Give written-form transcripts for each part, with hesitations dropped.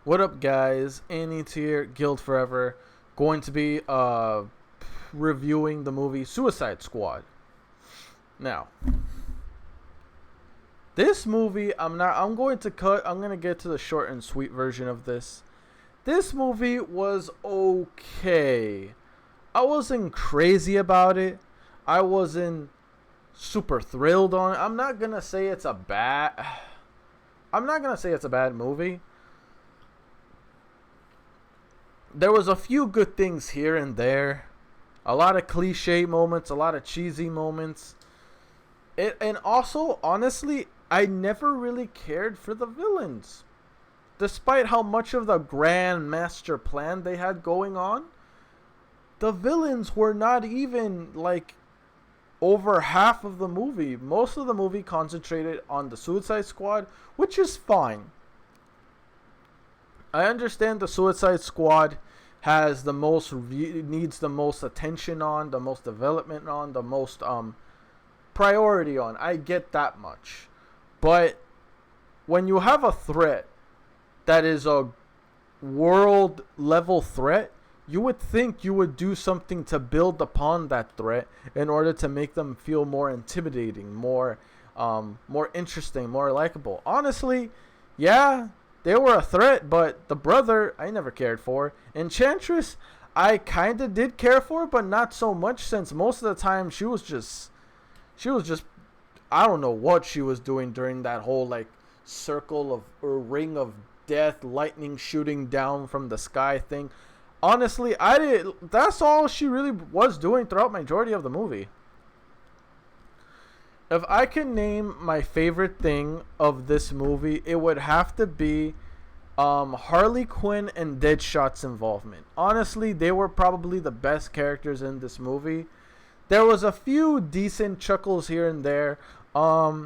What up, guys? Annie here, Guild Forever. Going to be reviewing the movie Suicide Squad. Now, this movie, I'm going to get to the short and sweet version of this. This movie was okay. I wasn't crazy about it. I wasn't super thrilled on it. I'm not going to say it's a bad movie. There was a few good things here and there. A lot of cliche moments, a lot of cheesy moments. And also, honestly, I never really cared for the villains. Despite how much of the grand master plan they had going on, the villains were not even like over half of the movie. Most of the movie concentrated on the Suicide Squad, which is fine. I understand the Suicide Squad has the most needs the most attention on, the most development on, the most priority on. I get that much. But when you have a threat that is a world level threat, you would think you would do something to build upon that threat in order to make them feel more intimidating, more interesting, more likable. Honestly, yeah, they were a threat, but the brother I never cared for. Enchantress, I kind of did care for, but not so much, since most of the time she was just I don't know what she was doing during that whole like circle of or ring of death, lightning shooting down from the sky thing. Honestly, that's all she really was doing throughout majority of the movie. If I can name my favorite thing of this movie, it would have to be Harley Quinn and Deadshot's involvement. Honestly, they were probably the best characters in this movie. There was a few decent chuckles here and there. The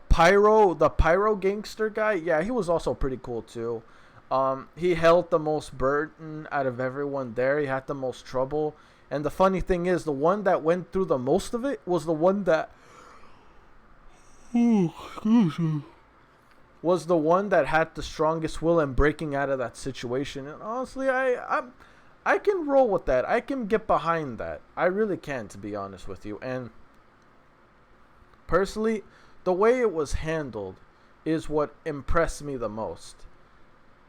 pyro gangster guy, yeah, he was also pretty cool too. He held the most burden out of everyone there. He had the most trouble. And the funny thing is, the one that went through the most of it was the one that was the one that had the strongest will in breaking out of that situation. And honestly, I can roll with that. I can get behind that. I really can, to be honest with you. And personally, the way it was handled is what impressed me the most.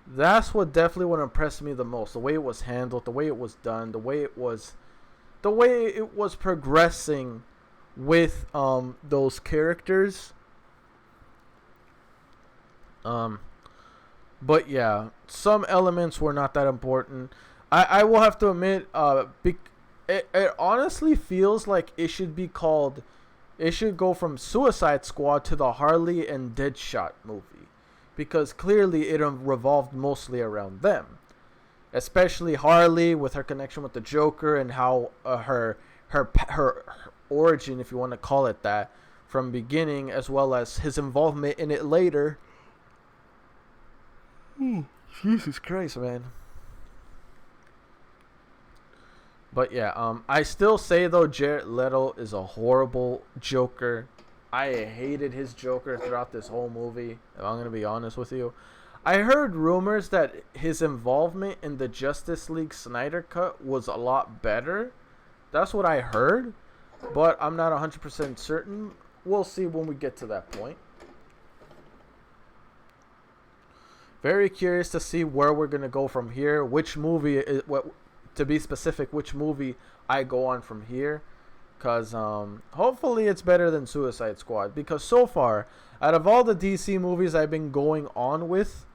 That's what definitely impressed me the most. The way it was handled, the way it was done, the way it was progressing with those characters. But yeah, some elements were not that important. I will have to admit, it honestly feels like it should go from Suicide Squad to the Harley and Deadshot movie, because clearly it revolved mostly around them. Especially Harley with her connection with the Joker and how her origin, if you want to call it that, from beginning, as well as his involvement in it later. Jesus Christ, man. But yeah, I still say though, Jared Leto is a horrible Joker. I hated his Joker throughout this whole movie, if I'm gonna be honest with you. I heard rumors that his involvement in the Justice League Snyder Cut was a lot better. That's what I heard, but I'm not 100% certain. We'll see when we get to that point. Very curious to see where we're going to go from here. Which movie, to be specific, which movie I go on from here. Because hopefully it's better than Suicide Squad. Because so far, out of all the DC movies I've been going on with,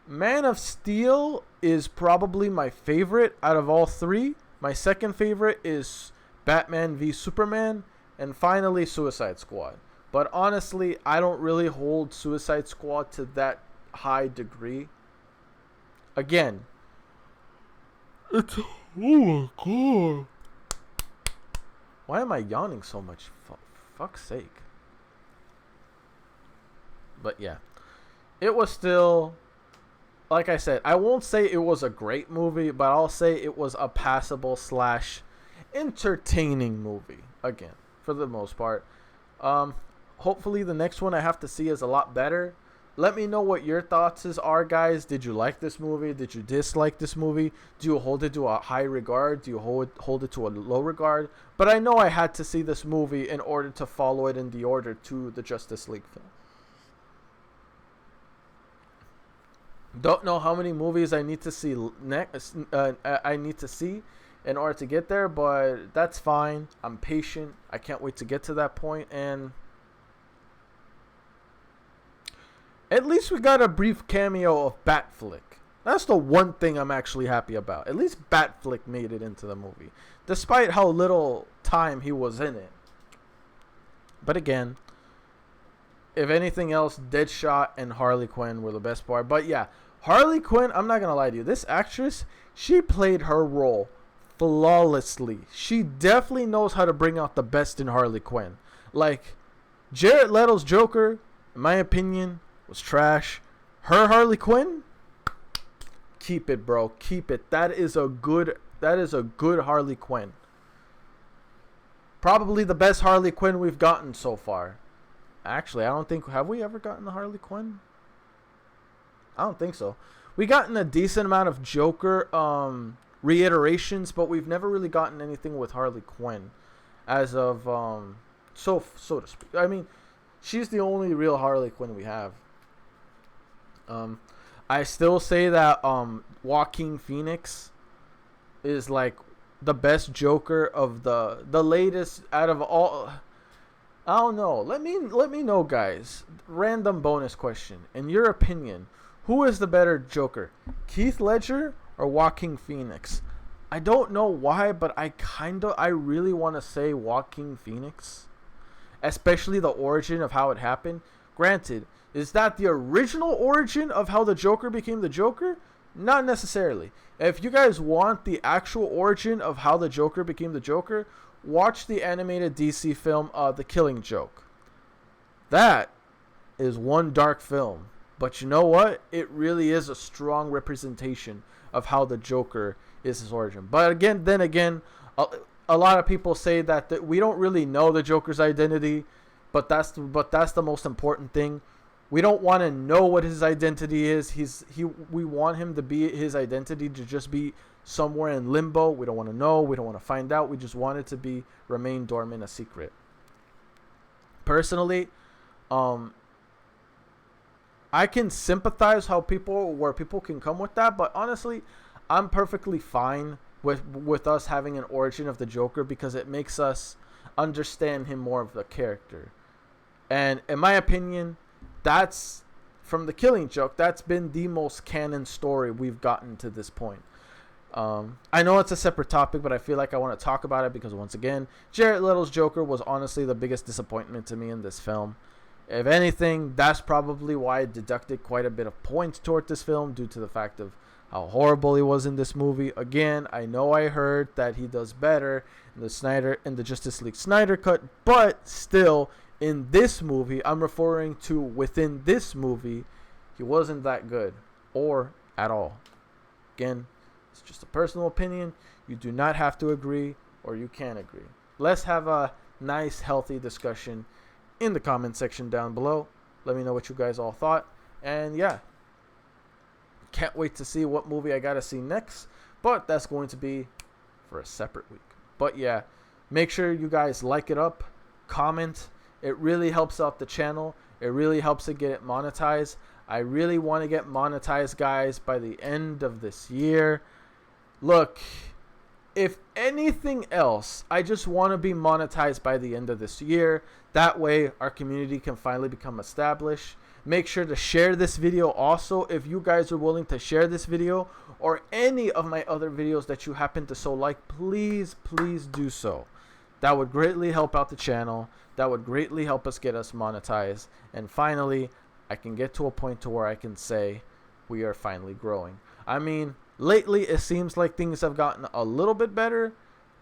Man of Steel is probably my favorite out of all three. My second favorite is Batman v Superman. And finally, Suicide Squad. But honestly, I don't really hold Suicide Squad to that high degree. Again, it's... Oh my god. Why am I yawning so much? Fuck's sake. But yeah, it was still, like I said, I won't say it was a great movie, but I'll say it was a passable / entertaining movie. Again, for the most part. hopefully the next one I have to see is a lot better. Let me know what your thoughts are, guys. Did you like this movie? Did you dislike this movie? Do you hold it to a high regard? Do you hold it to a low regard? But I know I had to see this movie in order to follow it in the order to the Justice League film. Don't know how many movies I need to see next. I need to see in order to get there, but that's fine. I'm patient. I can't wait to get to that point, and at least we got a brief cameo of Batflick. That's the one thing I'm actually happy about. At least Batflick made it into the movie, despite how little time he was in it. But again, if anything else, Deadshot and Harley Quinn were the best part. But yeah, Harley Quinn, I'm not going to lie to you. This actress, she played her role flawlessly. She definitely knows how to bring out the best in Harley Quinn. Like, Jared Leto's Joker, in my opinion, was trash. Her Harley Quinn, keep it, bro. Keep it. That is a good Harley Quinn. Probably the best Harley Quinn we've gotten so far. Actually, I don't think, have we ever gotten the Harley Quinn? I don't think so. We gotten a decent amount of Joker reiterations, but we've never really gotten anything with Harley Quinn as of so to speak. I mean, she's the only real Harley Quinn we have. I still say that Joaquin Phoenix is like the best Joker of the latest out of all. I don't know. Let me know, guys. Random bonus question. In your opinion, who is the better Joker? Heath Ledger or Joaquin Phoenix? I don't know why, but I really want to say Joaquin Phoenix. Especially the origin of how it happened. Granted, is that the original origin of how the Joker became the Joker? Not necessarily. If you guys want the actual origin of how the Joker became the Joker, watch the animated DC film, The Killing Joke. That is one dark film. But you know what? It really is a strong representation of how the Joker is his origin. But then again, a lot of people say that we don't really know the Joker's identity, but that's the most important thing. We don't want to know what his identity is. We want him to be his identity to just be somewhere in limbo. We don't want to know. We don't want to find out. We just want it to remain dormant, a secret. Personally, I can sympathize where people can come with that, but honestly, I'm perfectly fine with us having an origin of the Joker because it makes us understand him more of the character. And in my opinion, that's from The Killing Joke. That's been the most canon story we've gotten to this point. I know it's a separate topic, but I feel like I want to talk about it because once again, Jared Leto's Joker was honestly the biggest disappointment to me in this film. If anything, that's probably why I deducted quite a bit of points toward this film due to the fact of how horrible he was in this movie. Again, I know I heard that he does better in the Justice League Snyder cut, but still in this movie, I'm referring to within this movie, he wasn't that good or at all. Again, it's just a personal opinion. You do not have to agree or you can agree. Let's have a nice, healthy discussion in the comment section down below. Let me know what you guys all thought. And yeah, can't wait to see what movie I gotta see next, but that's going to be for a separate week. But yeah, make sure you guys like it up, comment. It really helps out the channel. It really helps to get it monetized. I really want to get monetized, guys, by the end of this year. Look, if anything else, I just want to be monetized by the end of this year. That way, our community can finally become established. Make sure to share this video also if you guys are willing to share this video or any of my other videos that you happen to so like. Please do so. That would greatly help out the channel. That would greatly help us get us monetized. And finally, I can get to a point to where I can say we are finally growing. I mean, lately it seems like things have gotten a little bit better.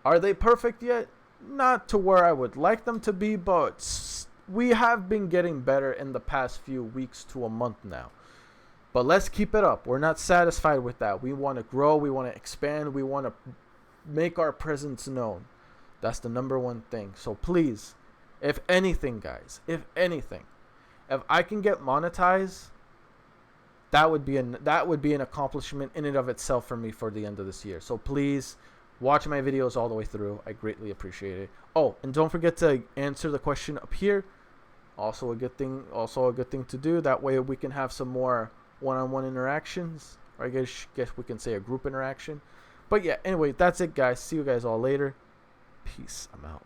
Are they perfect yet? Not to where I would like them to be, but we have been getting better in the past few weeks to a month now. But let's keep it up. We're not satisfied with that. We want to grow. We want to expand. We want to make our presence known. That's the number one thing. So please If anything, guys, if anything, if I can get monetized, that would be an accomplishment in and of itself for me for the end of this year. So please watch my videos all the way through. I greatly appreciate it. Oh, and don't forget to answer the question up here. Also a good thing to do. That way we can have some more one-on-one interactions, or I guess we can say a group interaction. But yeah, anyway, that's it, guys. See you guys all later. Peace. I'm out.